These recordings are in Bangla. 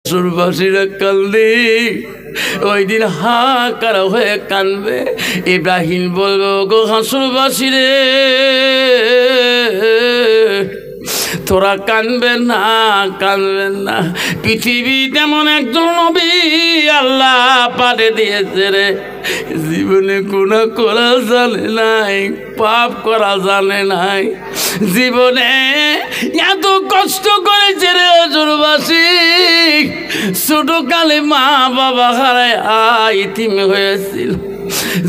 সুরবাসীরা কান্দে, ওই দিন হাহাকার হয়ে কানবে। ইব্রাহিম বলবো, গো হাসুরবাসী রে, তোরা কানবেন না, কানবেন না। পৃথিবীতে এমন একজন নবী আল্লাহ পাঠিয়ে দিয়েছে রে, জীবনে গুনাহ করা জানে নাই, পাপ করা জানে নাই, জীবনে এত কষ্ট করেছে রে হুজুরবাসী। ছোটকালে মা বাবা হারায় ইতিম হয়েছিল,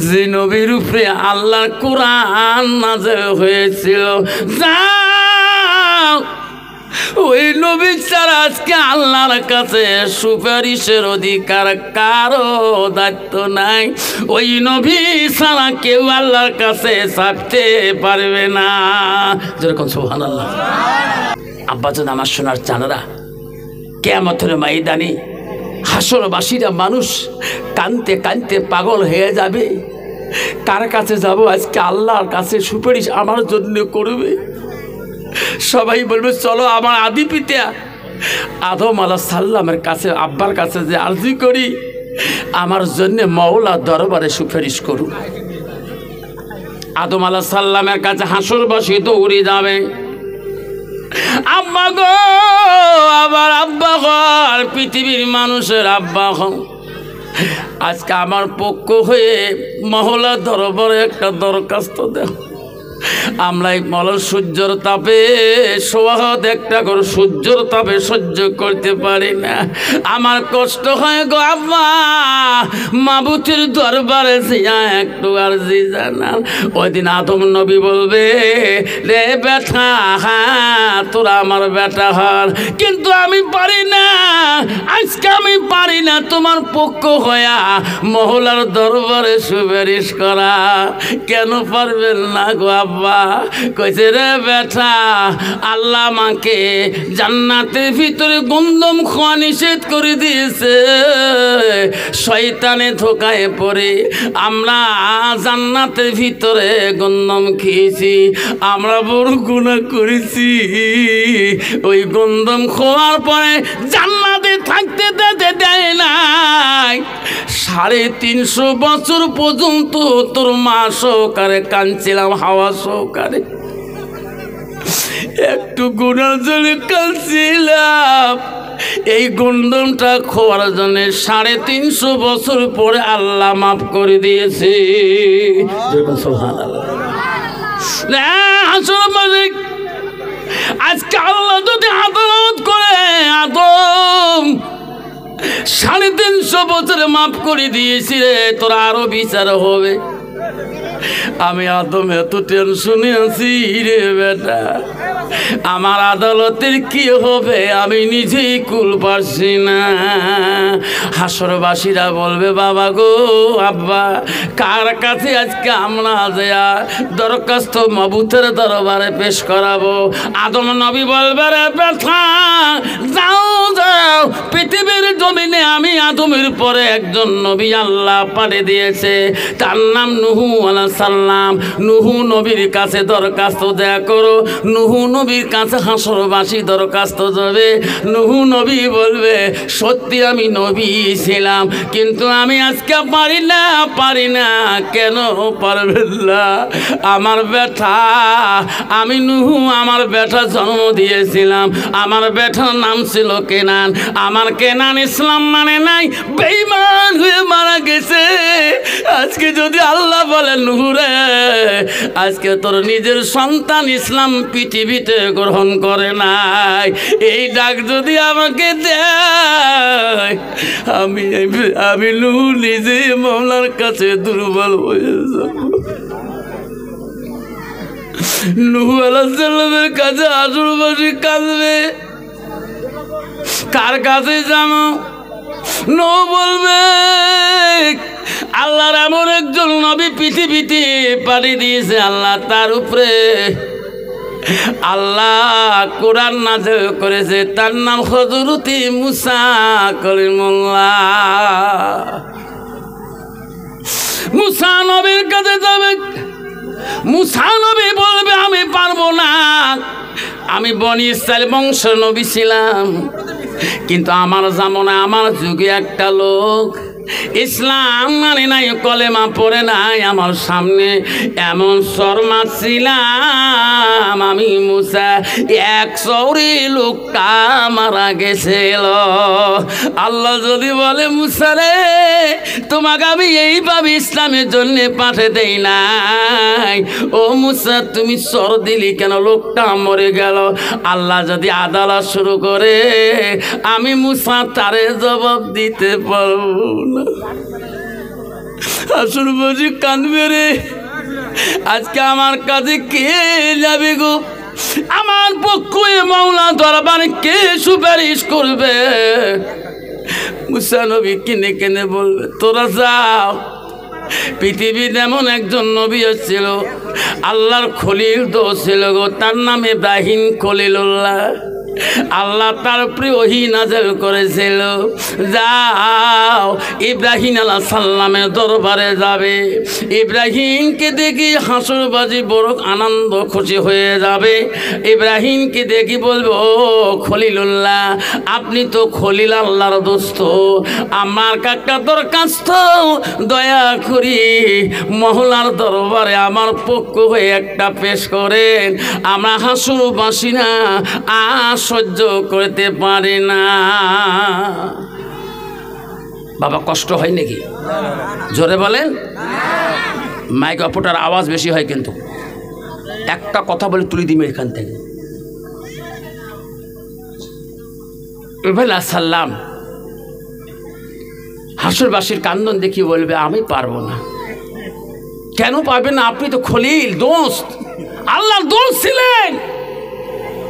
যে নবীর উপরে আল্লাহর কোরআন নাযিল হয়েছিল, ওই নবী ছাড়া আজকে আল্লাহর কাছে সুপারিশের অধিকার কারো দায়িত্ব নাই। ওই নবী ছাড়া কেউ আল্লাহর কাছে ছাড়তে পারবে না। যেরকম সুবহানাল্লাহ। আব্বাজান আমার সোনার চানারা, কিয়ামতের ময়দানে হাসরবাসীরা মানুষ কানতে কানতে পাগল হয়ে যাবে। কার কাছে যাব? আজকে আল্লাহর কাছে সুপারিশ আমার জন্য করবে। সবাই বলবে, চলো আমার আদি পিতা আদম আলাইহিস সালামের কাছে, আব্বার কাছে যে আরজি করি, আমার জন্য মওলা দরবারে সুপারিশ করুন। আদম আলাইহিস সালামের কাছে হাসরবাসী দৌড়ে যাবে। আব্বা গো, আবার আব্বা গো, পৃথিবীর মানুষের আব্বা গো, আজকে আমার পক্ষ হয়ে মহলা দরবারে একটা দরখাস্ত দেও। আমরা এই মল সূর্যর তাপে সোহাদ একটা করে সূর্যর তাপে সহ্য করতে পারি না, আমার কষ্ট হয় গো আব্বা। মাবুতের দরবারে যা একটু আরজি জানান। ওই দিন আদম নবী বলবে, রে বেটা, তোরা আমার বেটা হর, কিন্তু আমি পারি না, আজকে আমি পারি না তোমার পক্ষ হইয়া মহলার দরবারে সুপারিশ করা। কেন পারবেন না গো আব্বা? কইছে, রে বেটা, আল্লাহ আমাকে জান্নাতের ভিতরে গন্ধম খাওয়া নিষেধ করে দিয়েছে। শয়তানে ধোকায় পড়ে আমরা জান্নাতের ভিতরে গন্ধম খেয়েছি, আমরা বড় গুনাহ করেছি। ওই গন্ধম খাওয়ার পরে জান্নাতে থাকতে দেয় নাই। 350 বছর পর্যন্ত তোর মা সহকারে কাঁদছিলাম, হাওয়া সহকারে, একটু গুনার জন্য কাঁদছিলাম। এই গন্ধমটা খাওয়ার জন্য 350 বছর পরে আল্লাহ মাফ করে দিয়েছে। আজকে আল্লাহ যদি আদালত করে, আদম 350 বছরে মাফ করে দিয়েছি রে, তোর আরো বিচার হবে। আমি আদম এত টেনশনে আছি রে বেটা, আমার আদালতের কি হবে আমি নিজেই কুল পারছি না। হাসরবাসীরা বলবে, বাবা গো, আব্বা, কার কাছে আজকে আমরা যা দরখাস্ত মাবুতের দরবারে পেশ করাবো? আদম নবী বলবে, রে বেটা, যাও যাও, পৃথিবীর জমিনে আমি আদমের পরে একজন নবী আল্লাহ পাঠিয়ে দিয়েছে, তার নাম নূহ আলাইহিস সালাম। নূহ নবীর কাছে দরখাস্ত দেয়া করো। নূহ নবীর কাছে হাসরবাসী দরখাস্ত যাবে। নূহ নবী বলবে, সত্যি আমি নবী ছিলাম, কিন্তু আমি আজকে পারি না, পারি না। কেন পারবেন না? আমার বেটা, আমি নূহ আমার বেটা জন্ম দিয়েছিলাম, আমার বেটার নাম ছিল কেনান। আমার কেনান ইসলাম মানে নাই, বেঈমান হয়ে মারা গেছে। আজকে যদি আল্লাহ বলে, নূহ রে, আজকে তোর নিজের সন্তান ইসলাম পৃথিবীতে গ্রহণ করে নাই, এই ডাক যদি আমাকে দেয়, আমি নূহ নিজে মাওলার কাছে দুর্বল হয়ে যাব। নূহ আলাইহিস সালামের কাছে হাসরবাসী কাঁদবে। কার কাছে জানো? নূহ বলবে, আল্লাহর এমন একজন নবী পৃথিবীতে পাঠিয়ে দিয়েছে, আল্লাহ তার উপরে আল্লাহ কোরআন নাযিল করেছে, তার নাম হযরত মুসা কলিমুল্লাহ। মুসা নবীর কাছে যাবে। মুসা নবী বলবে, আমি পারবো না, আমি বনি ইসরাইল বংশ নবী ছিলাম, কিন্তু আমার জামানায় আমার যুগে একটা লোক ইসলাম মানে নাই, কলেমা পড়ে নাই, আমার সামনে এমন শর্মা ছিলাম আমি মুসা, এক সৌরি লোকটা মারা গেছিল। আল্লাহ যদি বলে মুসা রে তোমাকে আমি এইভাবে ইসলামের জন্য পাঠিয়ে দেই নাই, ও মুসা তুমি সর দিলি কেন, লোকটা মরে গেল। আল্লাহ যদি আদালত শুরু করে আমি মুসা তারে জবাব দিতে পারবো না। আসল বুঝি কাঁদবে রে, আজকে আমার কাছে কে যাবে গো, আমার পক্ষে মাওলা দরবারে কে সুপারিশ করবে? মুসা নবী কিনে কিনে বলবে তোরা যাও। পৃথিবীর এমন একজন নবী ছিল, আল্লাহর খলিল তো ছিল গো, তার নাম ইব্রাহিম খলিলুল্লাহ। আল্লাহ তার উপরে ওহী নাযিল করেছিল, যাও ইব্রাহিম আলাইহিস সালামের দরবারে যাবে, ইব্রাহিমকে দেখি হাসরবাজি বড় আনন্দ খুশি হয়ে যাবে। ইব্রাহিমকে দেখি বলবো ও খলিলুল্লাহ, আপনি তো খলিল আল্লাহর দোস্ত, আমার কাকা দরখাস্ত দয়া করি মহলার দরবারে আমার পক্ষ হয়ে একটা পেশ করেন, আমরা হাসরবাসী না সহ্য করতে পারে না। বাবা কষ্ট হয় নাকি? জোরে বলেন। মাইক অপটার আওয়াজ বেশি হয়, কিন্তু একটা কথা বলে তুলে দিবে এখান থেকে। ইব্রাহিম সাল্লাম হাসরবাসীর কান্দন দেখি বলবে আমি পারবো না। কেন পারবেন না? আপনি তো খলিল দোস্ত, আল্লাহর দোস্ত ছিলেন।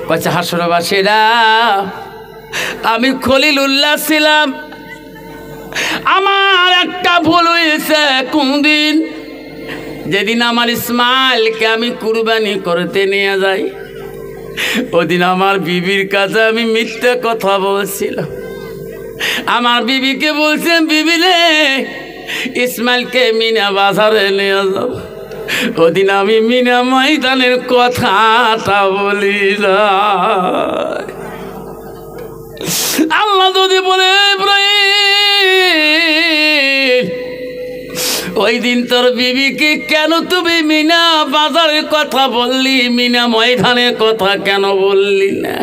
কয়েছে হাসরবাসীরা আমি খলিলুল্লাহ ছিলাম, আমার একটা ভুল হয়েছে। কোনদিন? যেদিন আমার ইসমাইলকে আমি কুরবানি করতে নিয়ে যাই, ওদিন আমার বিবির কাছে আমি মিথ্যা কথা বলছিলাম। আমার বিবিকে বলছেন বিবি রে ইসমাইলকে মিনা বাজারে নিয়ে যাও। ওদিন আমি মিনা ময়দানের কথাটা বলি না। আল্লাহ যদি বলে ইব্রাহিম ওই দিন তোর বিবিকে কেন তুমি মিনা বাজারের কথা বললি, মিনা ময়দানের কথা কেন বললি না?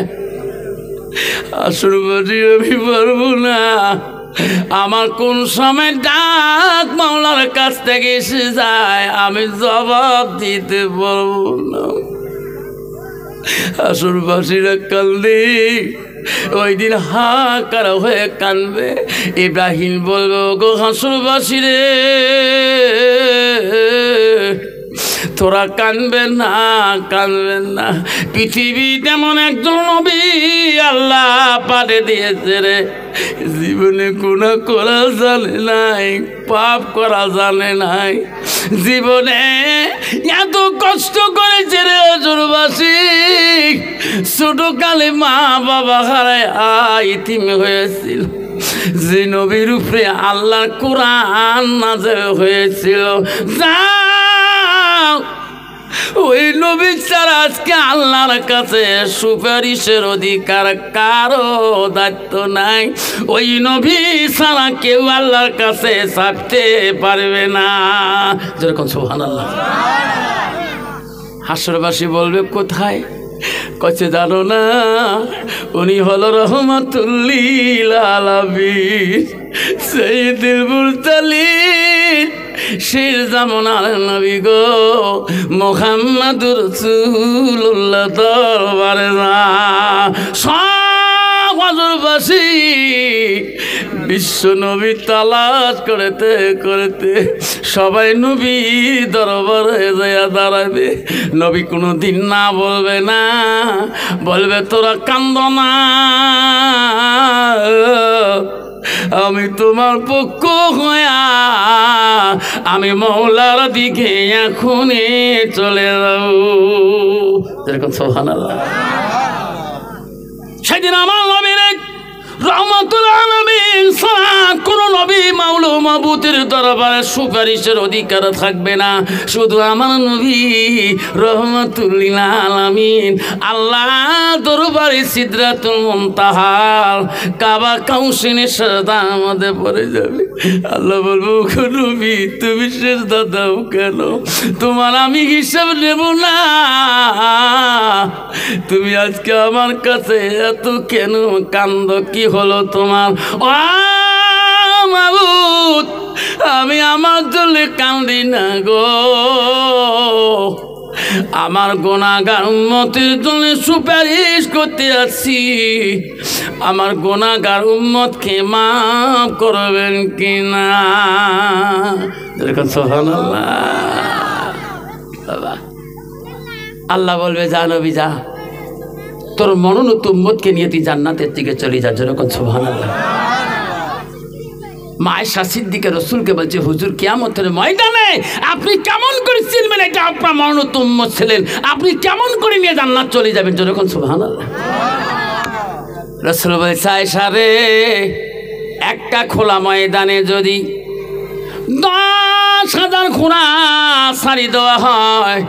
আসলে আমি পারবো না, আমার কোন সময় ডাক মাওলার কাছ থেকে এসে যায় আমি জবাব দিতে পারবো না। হাসরবাসীরা কান্দে, ওই দিন হাকার হয়ে কানবে। ইব্রাহিম বলবো গো হাসরবাসী রে তোরা কানবেন না, কানবেন না। পৃথিবী তেমন একজন নবী আল্লাহ পাঠিয়ে দিয়েছে রে, জীবনে গুনাহ করা জানে নাই, পাপ করা জানে নাই, জীবনে এত কষ্ট করেছে রে হাসরবাসী। ছোটকালে মা বাবা হারায় ইতিম হয়েছিল, যে নবীর উপরে আল্লাহর কোরআন নাযিল হয়েছিল, ওই নবী ছাড়া আজকে আল্লাহর কাছে সুপারিশের অধিকার কারো দায়িত্ব নাই। ওই নবী ছাড়া কেউ আল্লাহর কাছে ছাড়তে পারবে না। যেরকম সুবহানাল্লাহ। হাসরবাসী বলবে কোথায়? কচ্ছে জানো না, উনি হলো রহমাতুল্লিল আলামিন সাইয়্যিদুল মুরসালিন, শের জামানার নবী গো মুহাম্মাদুর রাসূলুল্লাহ দরবারে না। সব হাসরবাসী বিশ্ব নবী তালাশ করতে করতে সবাই নবী দরবারে যায় দাঁড়াবে। নবী কোনো দিন না বলবে না, বলবে তোরা কান্দ না, আমি তোমার পক্ষ হইয়া আমি মওলার দিকে এখনই চলে যাব। যেরকম সুবহানাল্লাহ। সেদিন আমার নবীর রহমাতুল আলামিন ছাড়া কোন নবী মাওলুম মাবুতের দরবারে সুপারিশের অধিকার থাকবে না, শুধু আমার নবী রহমাতুল লিল আলামিন আল্লাহ দরবারে সিদরাতুল মুনতাহা কাবা কাউসিনের সাজদা আমাদের পড়ে যাবে। আল্লাহ বলবো নবী তুমি সিজদা দাও কেন? তোমার আমি হিসাব নেব না। তুমি আজকে আমার কাছে এত কেন কান্দ? কি হলো তোমার? ও মাবুদ, আমি আমার জন্য কান্দি না গো, আমার গুনাহগার উম্মতের জন্য সুপারিশ করতে আসছি। আমার গুনাহগার উম্মতকে মাফ করবেন কিনা? সুবহানাল্লাহ। বাবা আল্লাহ বলবে যা নবী যা, তোর মনোনীত উম্মতকে নিয়ে তুই জান্নাতের দিকে চলে যা। যেরকম সুবহানাল্লাহ। মা আয়েশা সিদ্দিকা রাসূলকে বলছে হুজুর কিয়ামতের ময়দানে আপনি কেমন করে চিনবেন এটা আপনার মনোনীত উম্মত ছিলেন? আপনি কেমন করে নিয়ে জান্নাত চলে যাবেন? যেরকম সুবহানাল্লাহ। রাসূল বলছে আয়েশা রে, একটা খোলা ময়দানে যদি 10,000 ঘোড়া ছাড়ি দেওয়া হয়,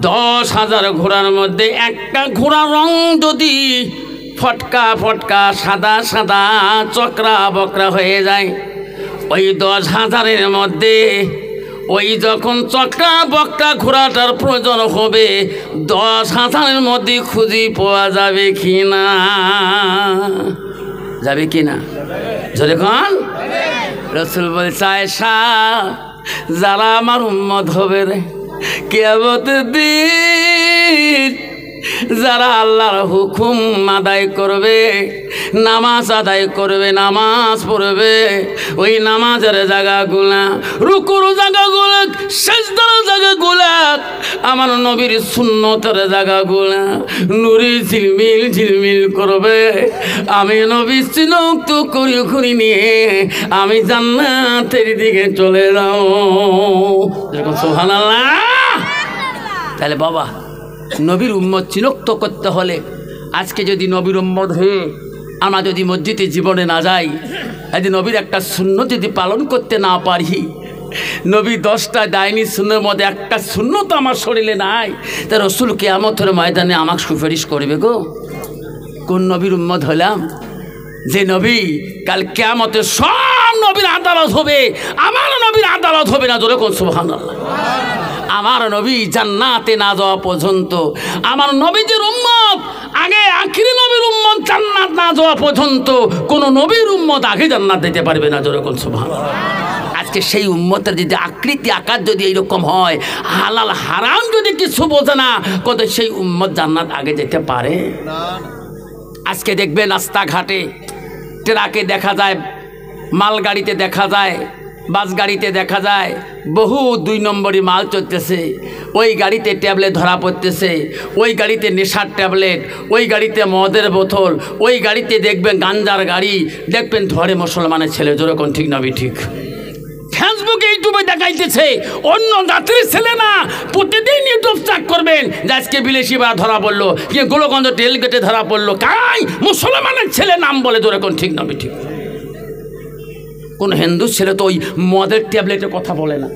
10,000 ঘোড়ার মধ্যে একটা ঘোড়ার রং যদি ফটকা ফটকা সাদা সাদা চকরা বকরা হয়ে যায়, ওই 10,000-এর মধ্যে ওই যখন চকরা বকরা ঘোড়াটার প্রয়োজন হবে 10,000-এর মধ্যে খুঁজি পাওয়া যাবে কি না? যাবে কি না? যখন রাসূল বলছে আয়েশা, যারা আমার উম্মত হবে রে কিয়ামতের দিন, যারা আল্লাহর হুকুম আদায় করবে, নামাজ আদায় করবে, নামাজ পড়বে, ওই নামাজের জায়গাগুলা, রুকুর জায়গাগুলা, সিজদার জায়গাগুলা, আমার নবীর সুন্নতের জায়গাগুলা নূরে ঝিলমিল ঝিলমিল করবে। আমি নবী চিনক্ত করি করি নিয়ে আমি জান্নাতের দিকে চলে যাও। সুবহানাল্লাহ। তাহলে বাবা নবীর উম্মত চিনক্ত করতে হলে আজকে যদি নবীর উম্মত হয়ে আমরা যদি মসজিদে জীবনে না যাই, যদি নবীর একটা সুন্নত যদি পালন করতে না পারি, নবী 10টা দায়নি সুন্নতের মধ্যে একটা সুন্নত আমার শরীরে নাই, তা রাসূল কিয়ামতের ময়দানে আমাকে সুপারিশ করবে গো। কোন নবীর উম্মত হলাম? যে নবী কাল কিয়ামতে সব নবীর আদালত হবে, আমার নবীর আদালত হবে না। জোরে কোন সুবহানাল্লাহ। আমার নবী জান্নাতে না যাওয়া পর্যন্ত, আমার নবীদের উম্মত আগে আখিরি নবীর উম্মত জান্নাত না যাওয়া পর্যন্ত কোন নবীর উম্মত আগে জান্নাত দিতে পারবে না। জোরে কোন সুবহানাল্লাহ। আজকে সেই উম্মতের যদি আকৃতি আকার যদি এইরকম হয়, হালাল হারাম যদি কিছু বোঝে না, কত সেই উম্মত জান্নাত আগে যেতে পারে? আজকে দেখবে রাস্তাঘাটে ট্রাকে দেখা যায়, মালগাড়িতে দেখা যায়, বাস গাড়িতে দেখা যায় বহু 2 নম্বরই মাল চলতেছে। ওই গাড়িতে ট্যাবলেট ধরা পড়তেছে, ওই গাড়িতে নেশার ট্যাবলেট, ওই গাড়িতে মদের বোতল, ওই গাড়িতে দেখবেন গাঞ্জার গাড়ি, দেখবেন ধরে মুসলমানের ছেলে। যেরকম ঠিক না ঠিক? ফেসবুকে ইউটিউবে দেখাইতেছে অন্য জাতির ছেলে না, প্রতিদিন ইউটিউব চেক করবেন যে আজকে বিলেসি বা ধরা পড়লো, কি গোলগঞ্জ টেলগেটে ধরা পড়লো, কাই মুসলমানের ছেলে নাম বলে। যেরকম ঠিক না ঠিক? কোন হিন্দু ছেলে তো ওই মদের ট্যাবলেটের কথা বলে না,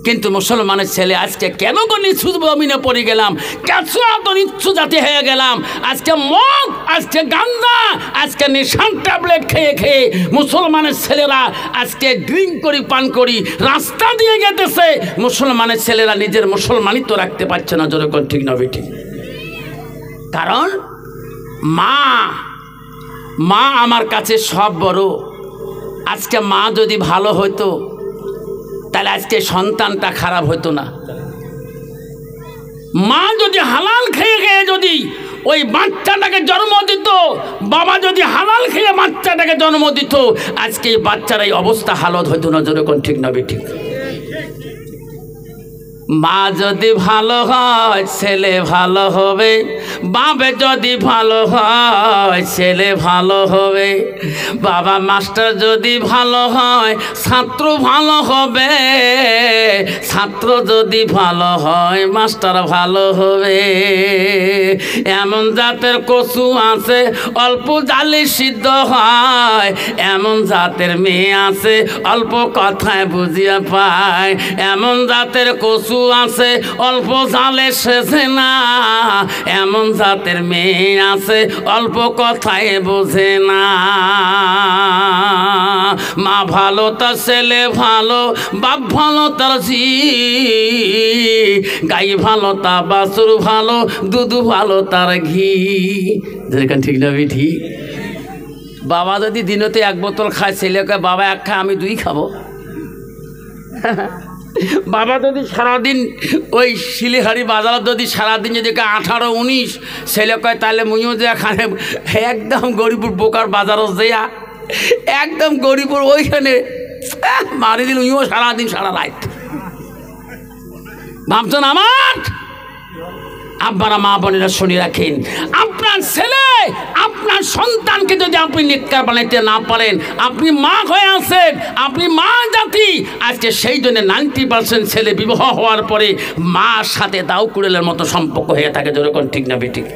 কিন্তু মুসলমানের ছেলে আজকে কেন গো নিচ্ছু জমিনে পড়ে গেলাম, কেন এত নিচ্ছু জাতি হয়ে গেলাম? আজকে মদ, আজকে গাঁজা, আজকে নেশার ট্যাবলেট খেয়ে খেয়ে মুসলমানের ছেলেরা আজকে ড্রিঙ্ক করি, পান করি, রাস্তা দিয়ে গেতেছে। মুসলমানের ছেলেরা নিজের মুসলমানিত্ব রাখতে পারছে না। যেরকম ঠিক না ঠিক? কারণ মা আমার কাছে সব বড়। আজকে মা যদি ভালো হতো তাহলে আজকে সন্তানটা খারাপ হতো না। মা যদি হালাল খেয়ে খেয়ে যদি ওই বাচ্চাটাকে জন্ম দিত, বাবা যদি হালাল খেয়ে বাচ্চাটাকে জন্ম দিত, আজকে এই বাচ্চার এই অবস্থা হালত হতো না। যেরকম ঠিক না ঠিক? মা যদি ভালো হয় ছেলে ভালো হবে, বাবা যদি ভালো হয় ছেলে ভালো হবে, বাবা মাস্টার যদি ভালো হয় ছাত্র ভালো হবে, ছাত্র যদি ভালো হয় মাস্টার ভালো হবে। এমন জাতের কচু আছে অল্প জালে সিদ্ধ হয়, এমন জাতের মেয়ে আছে অল্প কথায় বুঝিয়া পায়, এমন জাতের কচু আছে অল্প জালে সেজে না, এমন জাতের মেয়ে আছে অল্প কথায় বোঝে না। মা ভালো তার ছেলে ভালো, বাপ ভালো তার ঝি, গাই ভালো তা বাছুর ভালো, দুধ ভালো তার ঘি। যেরকম ঠিক না বিঠি? বাবা যদি দিনতে এক বোতল খায়, ছেলেকে বাবা এক খায় আমি দুই খাবো। বাবা যদি সারাদিন ওই শিলিহারি বাজার যদি সারাদিন যদি 18-19 ছেলে কয় তাহলে মুইও যে এখানে একদম গরিপুর বোকার বাজারও যেয়া একদম গরিপুর ওইখানে মারি দিন উইও সারাদিন সারা রাত। ভাবছেন আমার আব্বারা মা বোনেরা শুনে রাখেন, আপনার ছেলে আপনার সন্তানকে যদি আপনি নেককার বানাইতে না পারেন, আপনি মা হয়ে আছেন, আপনি মা জাতি। আজকে সেই জন্য 90% ছেলে বিবাহ হওয়ার পরে মার সাথে দাও কুড়েলের মতো সম্পর্ক হয়ে থাকে। যেরকম ঠিক না বেঠিক?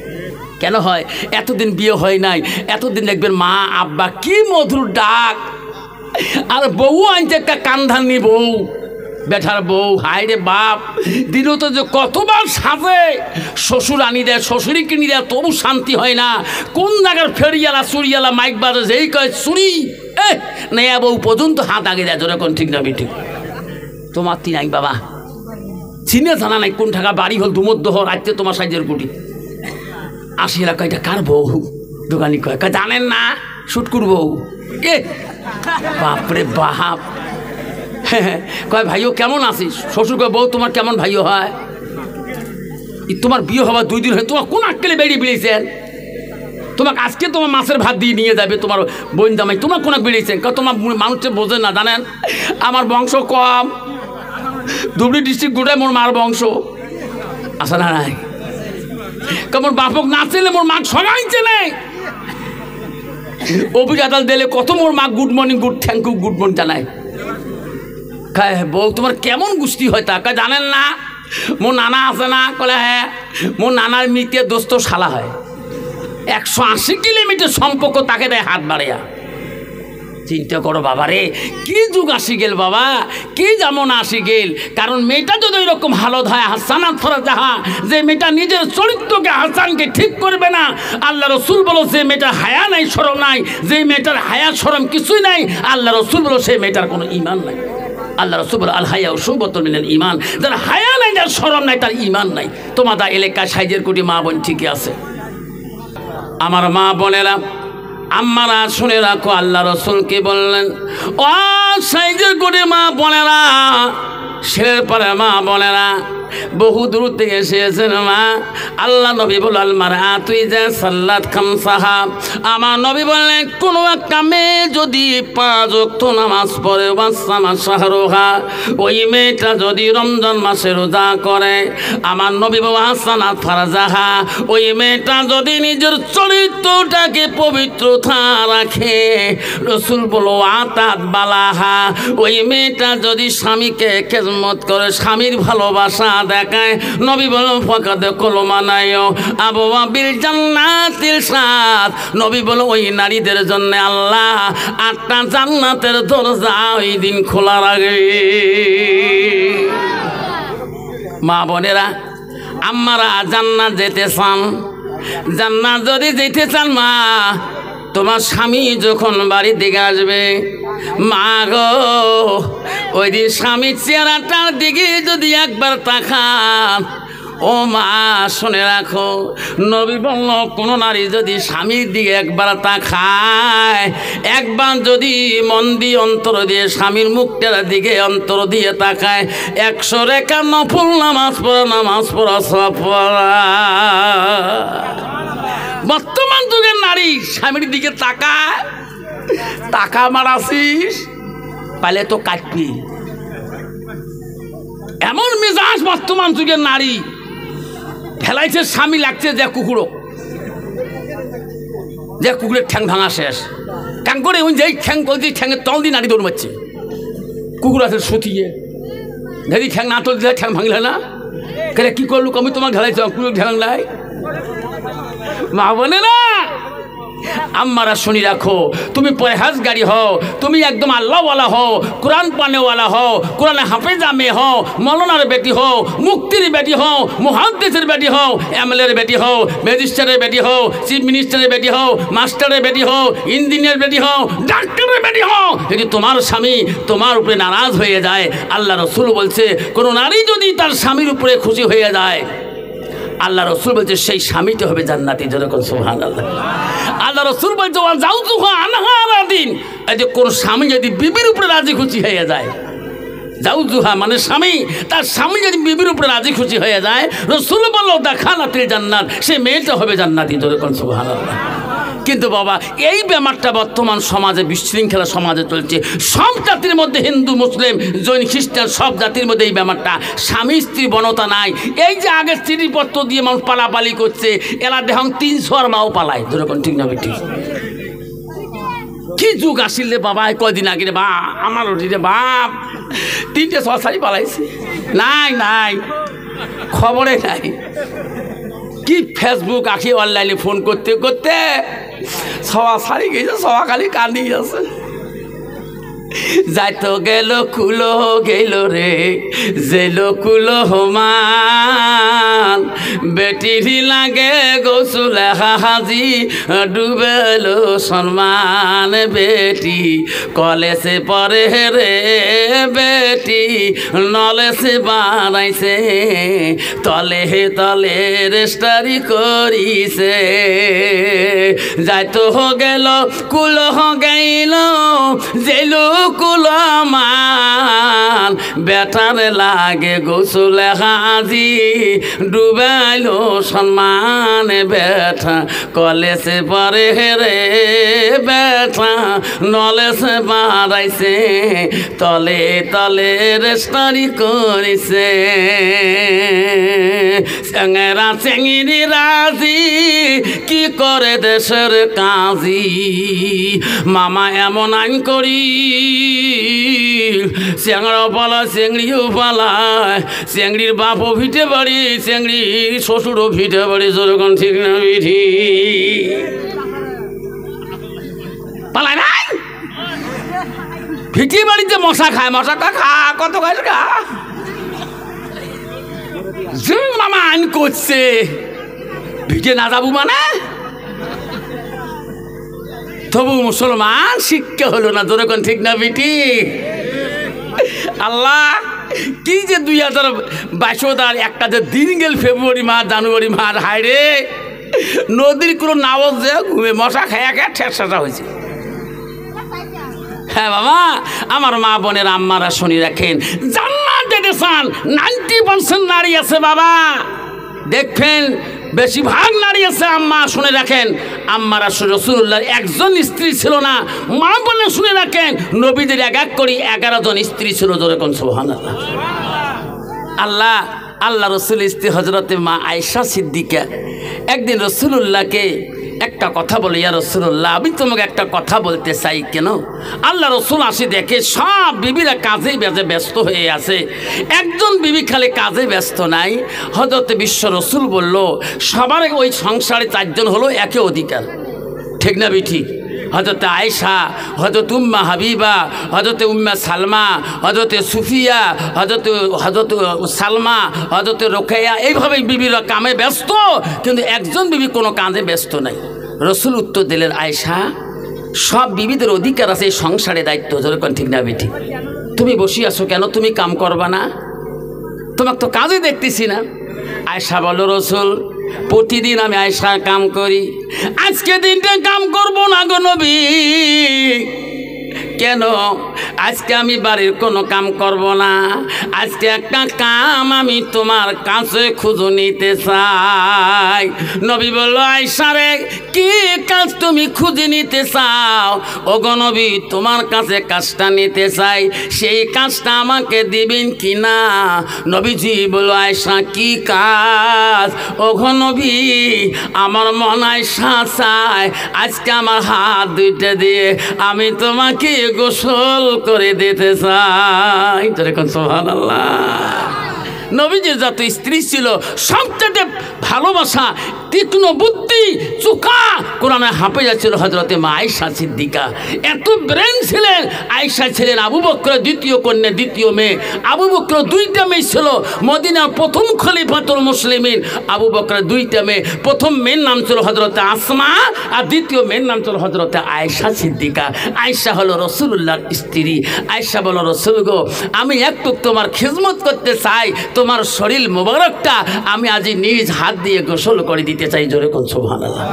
কেন হয়? এতদিন বিয়ে হয় নাই, এতদিন দেখবেন মা আব্বা কি মধুর ডাক। আর বউ আনছে একটা কান্ধানি বউ, বেঠার বউ, হায় রে বাপ, দিনও তো যে কতবার সাজে, শ্বশুর আনি দেয়, শ্বশুরি কিনি দেয়, তবু শান্তি হয় না। কোন জায়গার ফেরিয়ালা চুরিয়ালা মাইক বাজে, যেই কয় চুরি নেয়া বউ পর্যন্ত হাত আগে দেয়। যেরকম ঠিক না বেঠিক? তোমার তি নাই বাবা, চিনে জানা নাই কোন টাকা বাড়ি হল দুমধ্য রাত্রে তোমার সাইজের কুটি আসি। এরা কয়টা কার বউ? দোকানি কয় জানেন না, শুটকুর বউ। বাপরে বাপ। কয় ভাইও কেমন আছিস? শ্বশুর কয় বউ তোমার কেমন ভাইও হয়? তোমার বিয়ে হওয়ার 2 দিন হয়, তোমার কোন আক্কেলে বেরিয়ে বেরিয়েছেন? তোমাকে আজকে তোমার মাছের ভাত দিয়ে নিয়ে যাবে তোমার বোন জামাই, তোমার কোন বেরিয়েছেন? তোমার মানুষে বোঝে না, জানেন আমার বংশ কম, ধুবড়ি ডিস্ট্রিক্ট গোটায় মোর মার বংশ আসা না নাই। কেমন বাপক না চেলে মোর মাক সবাই চেনে। অভিজ্ঞতা দিলে কত মোর মা good morning, good thank you, good morning জানায়। বউ তোমার কেমন গুষ্টি হয় তা জানেন না? মোর নানা আছে না? কলে হ্যাঁ, মোর নানার মিতে দোস্ত শালা হয়, 180 কিলোমিটার সম্পর্ক তাকে দেয় হাত বাড়িয়া। চিন্তা করো বাবা রে, কি যুগ আসি গেল বাবা, কি যেমন আসি গেল। কারণ মেয়েটা যদি ওইরকম হালত হয় হাসানাত ফরাজাহা, যে মেয়েটা নিজের চরিত্রকে হাসানকে ঠিক করবে না, আল্লাহ রসুল বলো যে মেয়েটার হায়া নাই শরম নাই, যে মেয়েটার হায়া শরম কিছুই নাই, আল্লাহ রসুল বলো সেই মেয়েটার কোনো ইমান নাই। আল্লাহ রসুল বলো আল হায়া শুবতুন মিনাল ঈমান, যার হায়া নাই, যার শরম নাই, তার ইমান নাই। তোমাদের এলাকায় সাইজের কোটি মা বোন ঠিকই আছে। আমার মা বোনেরা, আম্মারা শুনে রাখো, আল্লাহ রসুলকে বললেন ও সাইজের কোটি মা বোনেরা, শেরের পরে মা বোনেরা, বহু দূর থেকে এসেছেন মা। আল্লাহ নবী বলল মারা তুই যে সাল্লাত খামসাহা, আমার নবী বললেন কোনো একটা মেয়ে যদি 5 ওয়াক্ত নামাজ পড়ে ওয়াসামা শাহরুহা, ওই মেয়েটা যদি রমজান মাসে রোজা করে, আমার নবী বলল হাসানাত ফারজাহা, ওই মেয়েটা যদি নিজের চরিত্রটাকে পবিত্রতা রাখে, রসুল বলল আতাত বালাহা, ওই মেয়েটা যদি স্বামীকে খেদমত করে, স্বামীর ভালোবাসা দেখায়, নবী বলো ফাকাদ কলমানায়ও আবওয়া বিল জান্নাতিল সাত, নবী বলো ওই নারীদের জন্য আল্লাহ 8টা জান্নাতের দরজা ওই দিন খোলা রাখে। মা বোনেরা, আম্মারা জান্নাত যেতে চান, জান্নাত যদি যেতে চান মা, তোমার স্বামী যখন বাড়ি দিকে আসবে, মা গো ওই দিন স্বামীর চেহারাটার দিকে যদি একবার তাকান, ও মা শুনে রাখো, নবী বলল কোনো নারী যদি স্বামীর দিকে একবার তাকায়, একবার যদি মন দিয়ে অন্তর দিয়ে স্বামীর মুখটার দিকে অন্তর দিয়ে তাকায়, 100 রেখা নফল নামাজ পড়া সব পড়া। বর্তমান যুগের নারী স্বামীর দিকে টাকা মারাছিস পালে তো কাটবি, এমন মেজাজ বর্তমান যুগের নারী ফেলাইছে স্বামী লাগছে যে কুকুরও, যে কুকুরের ঠ্যাং ভাঙা শেষ ঠ্যাং করে ওই যেই ঠ্যাং বলছি ঠ্যাংয়ের তল দিয়ে নারী দৌড় মারছে। কুকুর আছে সুতিয়ে যদি ঠ্যাং না তুলতে ঠ্যাং ভাঙলে না কেন কি করলু আমি তোমার ঘেলাইছি কুকুর ঠ্যাং নাই। মা বলে না আম্মারা শুনি রাখো, তুমি পরহেজগারি হও, তুমি একদম আল্লাহওয়ালা হও, কোরআন পানেওয়ালা হও, কোরআনে হাফেজা মেয়ে হও, মৌলানার বেটি হও, মুক্তির বেটি হও, মুহাদ্দিসের বেটি হও, এমএলএর বেটি হও, ম্যাজিস্ট্রেটের বেটি হও, চিফ মিনিস্টারের বেটি হও, মাস্টারের বেটি হও, ইঞ্জিনিয়ার বেটি হও, ডাক্তারের বেটি হও, যদি তোমার স্বামী তোমার উপরে নারাজ হয়ে যায়, আল্লাহ রসুল বলছে কোনো নারী যদি তার স্বামীর উপরে খুশি হয়ে যায়, আল্লাহ রসুল বলছে সেই স্বামীতে হবে জান্নাতি। যেরকম সুবহানাল্লাহ। আল্লাহ রসুল বলছে যাউজুহা আনহারা দিন, এই যে কোন স্বামী যদি বিবির উপরে রাজি খুশি হয়ে যায়, যাউজুহা মানে স্বামী, তার স্বামী যদি বিবির উপরে রাজি খুশি হয়ে যায়, রসুল বলল দাখালাতিল জান্নাত, সে মেয়েটা হবে জান্নাতি। যেরকম সুবহানাল্লাহ। কিন্তু বাবা এই ব্যাপারটা বর্তমান সমাজে বিশৃঙ্খলা সমাজে চলছে। সব জাতির মধ্যে হিন্দু মুসলিম জৈন খ্রিস্টান সব জাতির মধ্যে এই ব্যাপারটা, স্বামী স্ত্রী বনতা নাই। এই যে আগে চিঠিপত্র দিয়ে মানুষ পালাপালি করছে, এরা দেখুন 300 মাও পালায়। যেরকম ঠিক না ঠিক কি যুগ আসিল রে বাবা। কয়দিন আগে রে বা আমার রে বাপ 3টে 6 সারি পালাইছে, নাই নাই খবরে নাই। কি ফেসবুক আখি অনলাইনে ফোন করতে করতে সবা সারি গেছে, সবা খালি কান্দি আছে। যাইতো গেল কুলো গেল রে জেল কুলো হমান, বেটিরি লাগে গোসুল হাজি ডুবেল সম্মান, বেটি কলেজে পরে রে বেটি নলেজে বানাইছে, তলে তলে রেস্টারি করিছে। যাইতো গেল কুলো গেল জেল কুলমান, বেটার লাগে গোসল হাজি ডুবাইলো সম্মান, বেটা কলেজে পরে রে বেটা নলেজে বাড়াইছে, তলে তলে রেস্টারি করিছে। চেঙ্গেরা চেঙ্গিরি রাজি কি করে দেশের কাজী, মামা এমন আইন করি চেংড়াও পালা চেংড়িও পালায়, চেংড়ির বাপও ভিটে বাড়ি চেংড়ির শ্বশুরও ভিটে বাড়ি। যেরকম ঠিক না বিধি পালায় নাই, ভিটে বাড়িতে মশা খায়, মশা খা কত খায় খা। মামা আইন করছে ভিটে না যাবো মানে, তবু মুসলমান শিক্ষা হলো না। যেরকম ঠিক না বিটি আল্লাহ কি যে 2022 একটা যে দিন গেল ফেব্রুয়ারি মাস জানুয়ারি মাস, হায় রে নদীর কোনো নাও যে ঘুমে মশা খায়া খায় ঠেসা হয়েছে। হ্যাঁ বাবা আমার মা বোনের আম্মারা শুনি রাখেন, জান্নাত যেতে চান 90% নারী আছে বাবা, দেখবেন বেশিরভাগ নারী আছে। আম্মা শুনে রাখেন, আম্মারা রাসূলুল্লাহর একজন স্ত্রী ছিল না। মা বলে শুনে রাখেন নবীদের এক করে 11 জন স্ত্রী ছিল। যেরকম সুবহানাল্লাহ। আল্লাহ আল্লাহ রসুল স্ত্রী হজরতে মা আয়েশা সিদ্দিকা একদিন রাসূলুল্লাহকে একটা কথা বলে, ইয়া রাসূলুল্লাহ আমি তোমাকে একটা কথা বলতে চাই। কেন? আল্লাহ রসুল আসি দেখে সব বিবিরা কাজে ব্যস্ত হয়ে আছে, একজন বিবি খালি কাজে ব্যস্ত নাই। হযরত বিশ্ব রসুল বলল সবার ওই সংসারে 4 জন হলো একে অধিকার। ঠিক না বিঠি? হযরত আয়েশা, হযরত উম্মা হাবিবা, হযরত উম্মা সালমা, হযরত সুফিয়া, হযরত সালমা, হযরত রোকেয়া, এইভাবেই বিবিরা কামে ব্যস্ত, কিন্তু একজন বিবি কোনো কাজে ব্যস্ত নাই। রসুল উত্তর দিলেন আয়েশা সব বিবিদের অধিকার আছে এই সংসারে দায়িত্ব। যেরকম ঠিক না বেটি? তুমি বসে আছো কেন? তুমি কাম করবা না? তোমাকে তো কাজে দেখতেছি না। আয়েশা বলো রসুল প্রতিদিন আমি আয়েশা কাম করি, আজকে দিনটা কাম করবো না গো নবী। কেন? আজকে আমি বাড়ির কোনো কাম করব না, আজকে একটা কাম আমি তোমার কাছে খুঁজে নিতে চাই। নবী বলল, আয়েশা রে, কি কাজ তুমি খুঁজে নিতে চাও? ওগো নবী, তোমার কাছে কাজটা নিতে চাই, সেই কাজটা আমাকে দিবেন কি না? নবীজি বলল, আয়েশা কি কাজ? ওগো নবী, আমার মন আয়েশা চায় আজকে আমার হাত দুইটা দিয়ে আমি তোমাকে গোসল করে দিতে চাই। যেরকম সুবহানাল্লাহ। নবীজির যত স্ত্রী ছিল সবচেয়ে ভালোবাসা, তীক্ষ্ণ বুদ্ধি, চোখা কোরআনে হাফেজা ছিল হযরতে মা আয়েশা সিদ্দিকা। এত ব্রেন ছিলেন। আয়েশা ছিলেন আবু বকরের দ্বিতীয় কন্যা, দ্বিতীয় মেয়ে। আবু বকরের দুইটা মেয়ে ছিল, মদিনার প্রথম খলিফাতুল মুসলিমিন আবু বকরের দুইটা মেয়ে। প্রথম মেয়ের নাম ছিল হযরতে আসমা, আর দ্বিতীয় মেয়ের নাম ছিল হযরতে আয়েশা সিদ্দিকা। আয়েশা হলো রাসূলুল্লাহর স্ত্রী। আয়েশা বলো, রাসূল গো, আমি একটু তোমার খিদমত করতে চাই, তোমার শরীর মোবারকটা আমি আজ নিজ হাত দিয়ে গোসল করে দিতে চাই। জোরে কোন সুবহানাল্লাহ।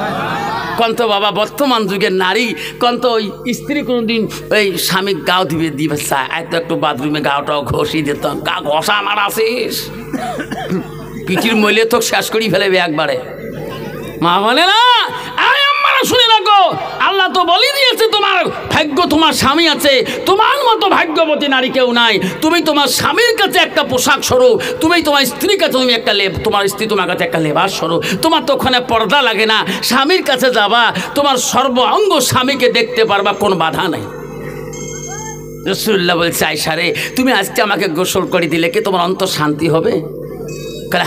কন্ত বাবা, বর্তমান যুগের নারী কন্ত ওই স্ত্রী কোনোদিন ওই স্বামী গাও দিবে চায়, এত একটু বাথরুমে গাওটাও ঘষি দিত। গা ঘষা আমার আসিস, পিঠির মইলে তো শেষ করি ফেলেবে একবারে। মা বলে না, শুনে রাখো, আল্লাহ তো বলে দিয়েছে তোমার ভাগ্য, তোমার স্বামী আছে, তোমার মতো ভাগ্যবতী নারী কেউ নাই। তুমি তোমার স্বামীর কাছে একটা পোশাক স্বরূপ, তুমি তোমার স্ত্রীর কাছে তুমি একটা তোমার স্ত্রী তোমার কাছে একটা লেবাস স্বরূপ। তোমার তো ওখানে পর্দা লাগে না, স্বামীর কাছে যাবা, তোমার সর্ব অঙ্গ স্বামীকে দেখতে পারবা, কোনো বাধা নাই। রাসূলুল্লাহ বলছে, আয়েশা রে, তুমি আজকে আমাকে গোসল করে দিলে কি তোমার অন্তর শান্তি হবে?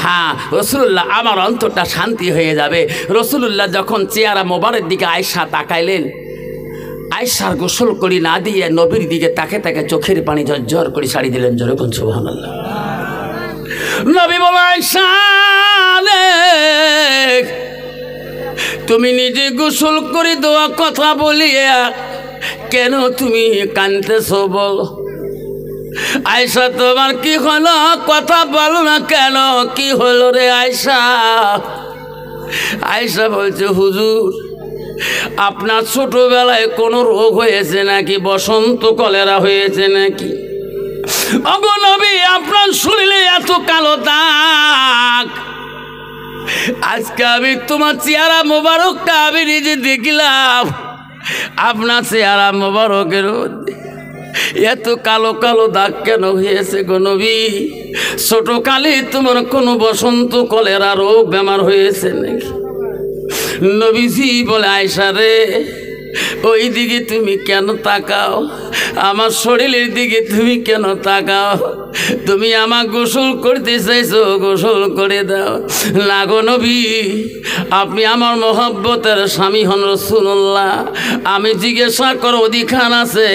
হ্যাঁ রাসূলুল্লাহ, আমার অন্তরটা শান্তি হয়ে যাবে। রাসূলুল্লাহ যখন চেহারা মোবারকের দিকে আয়েশা তাকাইলেন, আয়েশার গোসল করি না দিয়ে নবীর দিকে তাকে তাকে চোখের পানি ঝরঝর করে ছাড়ি দিলেন। জোরে কোন সুবহানাল্লাহ। নবী বলে, আয়েশা রে, তুমি নিজে গোসল করে দেওয়া কথা বলিয়া কেন তুমি কাঁদতেছো বলো? আয়েশা, তোমার কি হলো? কথা বলো না কেন? কি হলো রে আয়েশা? আয়েশা বলছে, হুজুর, আপনার ছোটবেলায় কোনো রোগ হয়েছে নাকি? বসন্ত কলেরা হয়েছে নাকি? ওগো নবী, আপনার শরীরে এত কালো দাগ, আজকে আমি তোমার চেহারা মোবারকটা আমি নিজে দেখলাম, আপনার চেহারা মোবারকের এত কালো কালো দাগ কেন হয়েছে গো নবী? ছোটকালে তোমার কোনো বসন্ত কলেরা রোগ বেমার হয়েছে নাকি? নবীজি বলে, আয়েশা রে, ওই দিকে তুমি কেন তাকাও? আমার শরীরের দিকে তুমি কেন তাকাও? তুমি আমার গোসল করতে চাইছো, গোসল করে দাও। লাগো নবী, আপনি আমার মহব্বতের স্বামী হন রাসূলুল্লাহ, আমি জিজ্ঞাসা করার অধিকার আছে,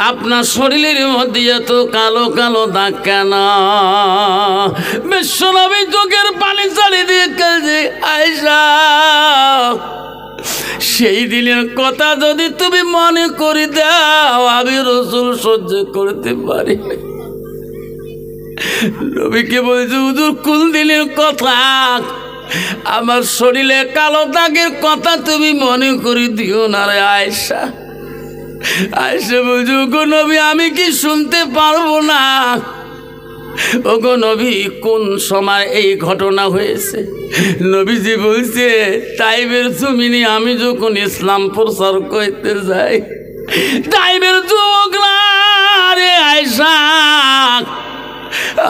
আপনার শরীরের মধ্যে এত কালো কালো দাগ কেন? বিশ্বনবী চোখের পানি চালিয়ে দিয়ে কেলছে, আয়েশা, সেই দিনের কথা যদি তুমি মনে করে দাও, আমি রাসূল সহ্য করতে পারি না। নবীকে বলছে, হুজুর, কোন দিনের কথা? আমার শরীরে কালো দাগের কথা তুমি মনে করে দিও না রে আয়েশা। আয়েশা বলছে, ওগো নবী, আমি কি শুনতে পারবো না? ওগো নবী, কোন সময় এই ঘটনা হয়েছে? নবীজি বলছে, তাইবের জমিনে আমি যখন ইসলাম প্রচার করতে যাই, তাইবের যুবকরা রে আয়েশা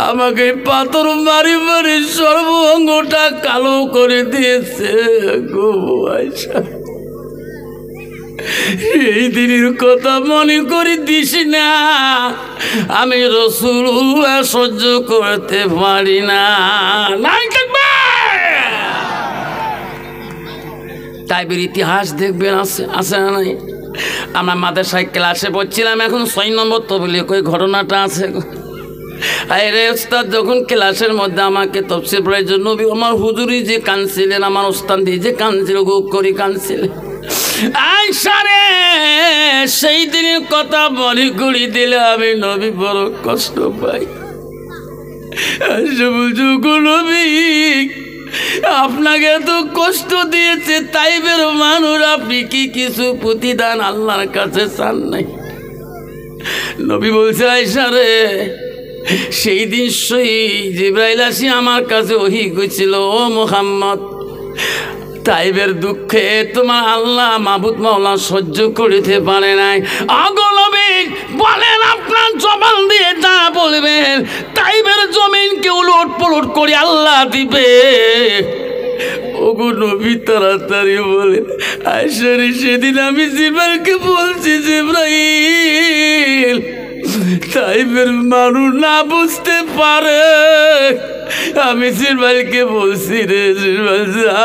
আমাকে পাথর মারি মারি সর্বঙ্গটা কালো করে দিয়েছে গো আয়েশা। এই দিনের কথা মনে করে দিস না, আমি রাসূলুল্লাহ সহ্য করতে পারি না। নাই থাকবে তাইবের ইতিহাস দেখবেন, আছে না নাই? আমরা মাদ্রাসায় ক্লাসে পড়ছিলাম, এখন 6 নম্বর তবলি কই ঘটনাটা আছে। আরে ওস্তাদ যখন ক্লাসের মধ্যে আমাকে তাফসীর পড়ার জন্য আমার হুজুরি যে কানছিলেন, আমার ওস্তাদ যে কানছিল, গুপ করে কানছিলেন। আয়েশা রে, সেই দিনের কথা মনে করে দিলে আমি নবী বড় কষ্ট পাই। আয়েশা বলছে, গো নবী, আপনাকে এত কষ্ট দিয়েছে তাইবের মানুষ, আপনি কি কিছু প্রতিদান আল্লাহর কাছে চান নাই? নবী বলছে আয়েশা রে, সেই দিন জিবরাইল আসি আমার কাছে ওহী কইছিল, ও মুহাম্মদ, তাইবের দুঃখে তোমার আল্লাহ মাবুদ মাওলা সহ্য করিতে পারে নাই। আগো নবী বলেন, আপনার জবান দিয়ে যা বলবেন তাইবের জমিনকে উলট পলট করে আল্লাহ দিবে। ওগো নবী তাড়াতাড়ি বলেন। আয়েশা রে, সেদিন আমি জিবরাইলকে বলছি, জিবরাইল তাইবের মানুষ না বুঝতে পারে। আমি জিবরাইলকে বলছি, রে জিবরাইল যা,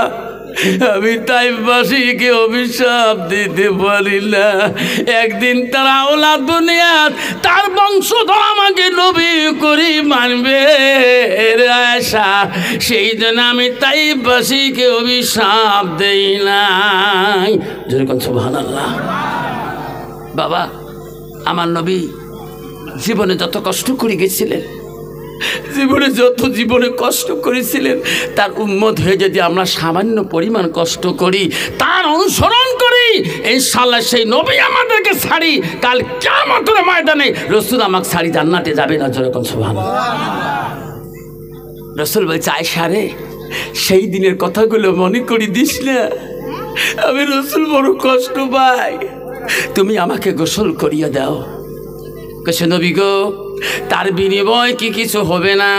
আমি তাইফবাসীকে অভিশাপ দিতে পারি না। একদিন তারা আওলাদ দুনিয়াত তার বংশধর আমাকে নবী করি মানবে রে আয়েশা, সেই জন্য আমি তাইফবাসীকে অভিশাপ দেই নাই। যেরকম সুবহানাল্লাহ। বাবা, আমার নবী জীবনে যত কষ্ট করে গেছিলেন, জীবনে কষ্ট করেছিলেন, তার উম্মত হয়ে যদি আমরা সামান্য পরিমাণ কষ্ট করি, তার অনুসরণ করি, ইনশাআল্লাহ সেই নবী আমাদেরকে ছাড়ি কাল কিয়ামতের ময়দানে রাসূল আমাকে ছাড়ি জান্নাতে যাবে না। যেরকম সুবহানাল্লাহ। রাসূল বলছে, আয়েশা রে, সেই দিনের কথাগুলো মনে করে দিস না, আমি রাসূল বড় কষ্ট পাই, তুমি আমাকে গোসল করিয়ে দাও। কেছে নবী গো, তার বিনিময় কি কিছু হবে না?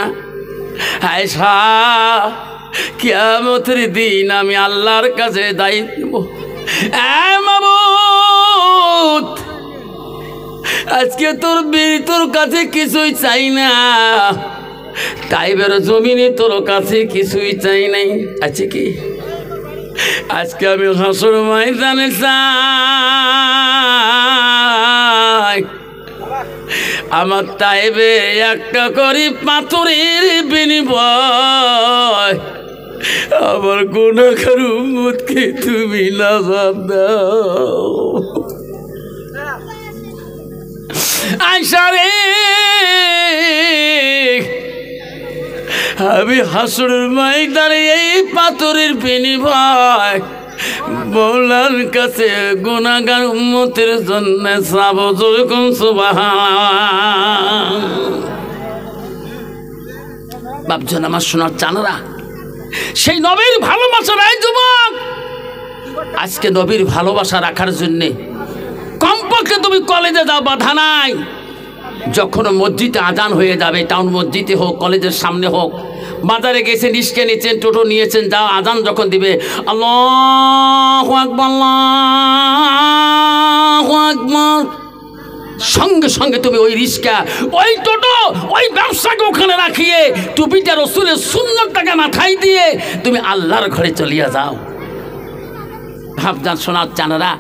আয়েশা, কিয়ামতের দিন আমি আল্লাহর কাছে দায়িত্ব নেব। মাবুদ, আজকে তোর কাছে কিছুই চাই না, তাইবের জমিনে তোর কাছে কিছুই চাই নাই। আছে কি? আজকে আমি হাসর ময়দানে চাই আমার তাইবে একটা করি পাথরের বিনিময় আমার গুনাহগার উম্মতকে তুমি নাজাত দাও। আয়েশা রে, আমি হাসরের ময়দানে এই পাথরের বিনিময় মওলার কাছে গুনাহগার উম্মতের জন্য চাবো। যেরকম সুবহান। বাপজন আমার সোনার চানরা, সেই নবীর ভালোবাসা নাই যুবক। আজকে নবীর ভালোবাসা রাখার জন্যে কমপক্ষে তুমি কলেজে যাও, বাধা নাই। যখন মসজিদে আজান হয়ে যাবে, টাউন মসজিদে হোক, কলেজের সামনে হোক, বাজারে গেছেন, রিস্কে নিচ্ছেন, টোটো নিয়েছেন, যাও, আজান যখন দিবে আল্লাহু আকবার, আল্লাহু আকবার, সঙ্গে সঙ্গে তুমি ওই রিস্কা, ওই টোটো, ওই ব্যবসাকে ওখানে রাখিয়ে টুপিটা রাসূলের সুন্নতটাকে মাথায় দিয়ে তুমি আল্লাহর ঘরে চলিয়া যাও। ভাবজান সোনার চানারা,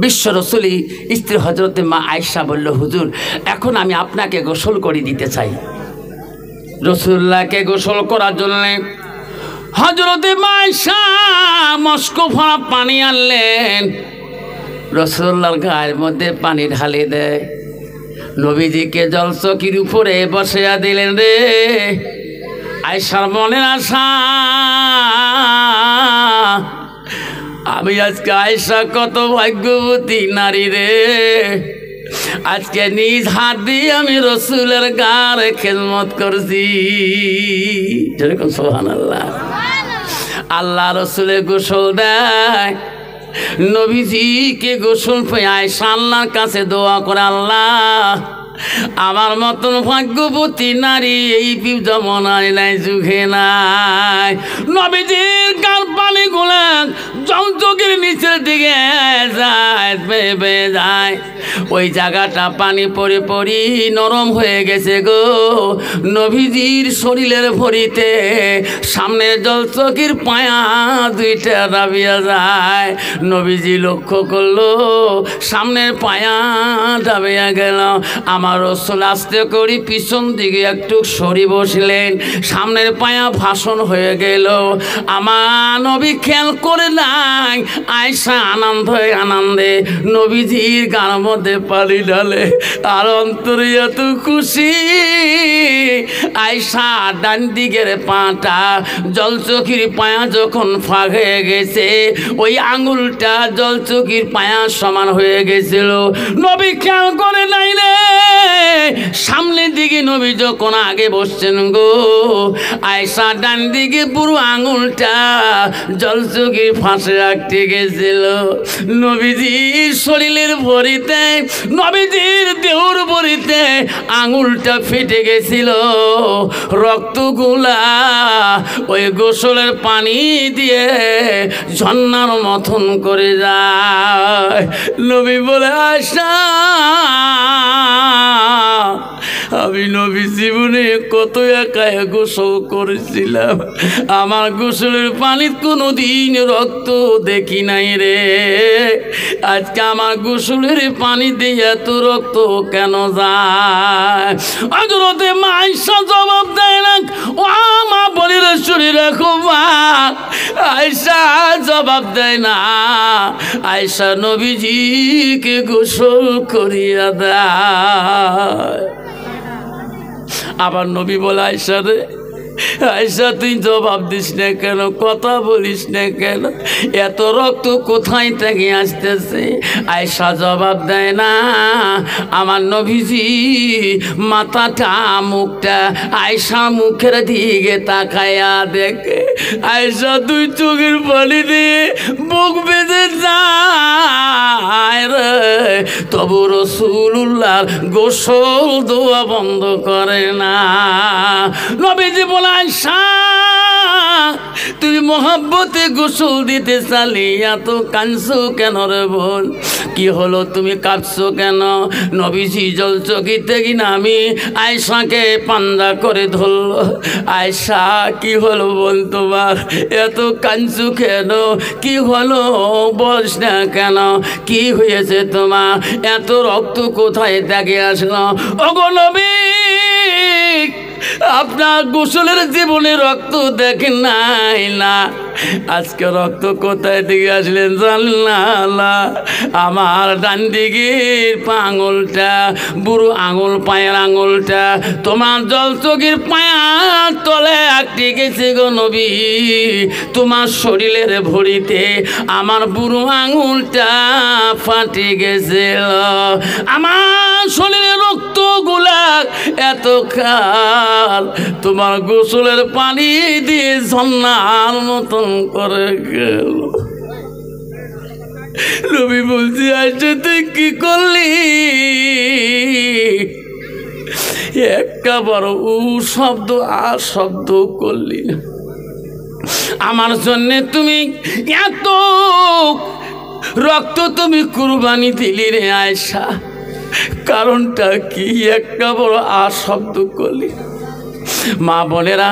বিশ্ব রসূলি স্ত্রী হজরতে মা আয়েশা বলল, হুজুর এখন আমি আপনাকে গোসল করে দিতে চাই। রসুল্লাহকে গোসল করার জন্য হজরতে মা আয়েশা মস্ক ভরা পানি আনলেন, রসুল্লাহর গায়ের মধ্যে পানি ঢালে দেয়, নবীজিকে জলচকির উপরে বসিয়া দিলেন। রে আয়েশার মনের আশা, আমি আজকে আয়েশা কত ভাগ্যবতী নারী রে, আজকে নিজ হাত দিয়ে আমি রসুলের গায়ে খেদমত করছি। যেরকম সুবহানাল্লাহ। আল্লাহ রসুলের গোসল দেয়, নবীজিকে গোসল পেয়ে আয়েশা আল্লাহর কাছে দোয়া করে, আল্লাহ আমার মতন ভাগ্যবতী নারী এই জমানায় নাই, যুগে নাই। নবীজির গাল পানি গুলা জলচকির নিচের দিকে যায়, বেয়ে যায়, ওই জায়গাটা পানি পড়ে পড়ি নরম হয়ে গেছে গো। নবীজির শরীরের ভরিতে সামনে জলচকির পায়া দুইটা দাবিয়া যায়। নবীজি লক্ষ্য করলো সামনের পায়া দাবিয়া গেল। আমার রাসূল আস্তে করে পিছন দিকে একটু সরে বসলেন, সামনের পায়া ভাষণ হয়ে গেল। আমার নবী খেয়াল করে নাই, আয়েশা আনন্দে নবীজির গার মধ্যে পানি ঢালে, আর অন্তরে এত খুশি। আয়েশা ডান দিকের পাটা জলচকির পায়া যখন ফাঁক হয়ে গেছে, ওই আঙুলটা জলচকির পায়া সমান হয়ে গেছিল। নবী খেয়াল করে নাই রে, দিকে নবী যখন আগে বসছেন গো, আয়েশা ডান দিকে পুরো আঙুলটা জলচকির ফাঁসে রাখতে গেছিল। নবীজির শরীরের ভরিতে, নবীজির দেহর ভরিতে আঙুলটা ফেটে গেছিল, রক্তগুলা ওই গোসলের পানি দিয়ে ঝর্ণার মতন করে যায়। নবী বলে, আয়েশা আমি নবী জীবনে কত একা গোসল করেছিলাম, আমার গোসলের পানির কোনো দিন রক্ত দেখি নাই রে, আজকে আমার গোসলের পানি দিয়ে এত রক্ত কেন যায়? হযরতে মা আয়েশা জবাব দেয় না, ও মা বলি রে শুনি রাখো মা। আয়েশা জবাব দেয় না, আয়েশা নবীজিকে গোসল করিয়া দেয়। আবার নবী বলে, আয়েশা রে, আয়েশা তুই জবাব দিস না কেন, কথা বলিস না কেন, এত রক্ত কোথায় থেকে আসতেছে? আয়েশা জবাব দেয় না, আমার নবীজি মাথাটা মুখটা আয়েশা মুখের দিকে তাকায়া দেখে, আয়েশা দুই চোখের পানি দিয়ে বুক বেঁধে যায় রে, তবু রাসূলুল্লাহর গোসল দোয়া বন্ধ করে না। নবীজি বলে, আয়েশা তুমি মোহাব্বতে গোসল দিতে চালি, এত কাঁদছো কেন রে বোন? কি হলো, তুমি কাঁদছো কেন? নবীজি জলচকি থেকে নামি আয়েশাকে পান্দা করে ধরল। আয়েশা কি হলো বোন তোমার, এত কাঁদছো কেন? কি হলো বলছ না কেন? কি হয়েছে তোমার? এত রক্ত কোথায় থেকে আসলো? ওগো নবী, আপনার গোসলের জীবনে রক্ত দেখেন নাই না, আজকে রক্ত কোথায় থেকে আসলেন জানলেন না? আমার ডান দিকের পা আঙুলটা, বুড়ো আঙুল, পায়ের আঙুলটা তোমার জলচকির পায়ার তলে আটকে গেছে গো নবী। তোমার শরীরের ভরিতে আমার বুড়ো আঙুলটা ফাটে গেছিল, আমার শরীরের রক্তগুলা এত কাল তোমার গোসলের পানি দিয়ে ঝর্ণার মতন করে গেল। নবী বলছি, আয়েশা তুই কি করলি? একটা বড় উ শব্দ আর শব্দ করলি না, আমার জন্য তুমি এত রক্ত তুমি কুরবানি দিলি রে আয়েশা, কারণটা কি? একটা বড় আর শব্দ করলি। মা বোনেরা,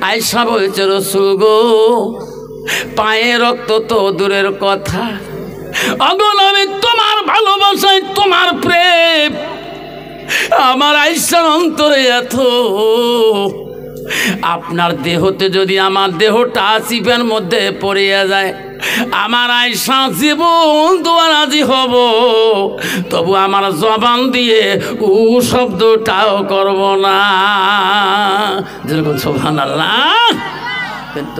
আয়েশা বলছে, রাসূল গো, পায়ে রক্ত তো দূরের কথা, অগণবে তোমার ভালোবাসায়, তোমার প্রেম আমার আয়েশার অন্তরে এত, আপনার দেহতে যদি আমার দেহটা চিপের মধ্যে পড়িয়া যায়, আমার আয়েশা জীবন দোয়া রাজি হব, তবু আমার জবান দিয়ে উ শব্দটাও করব না। যেরকম সুবহানাল্লাহ। কিন্তু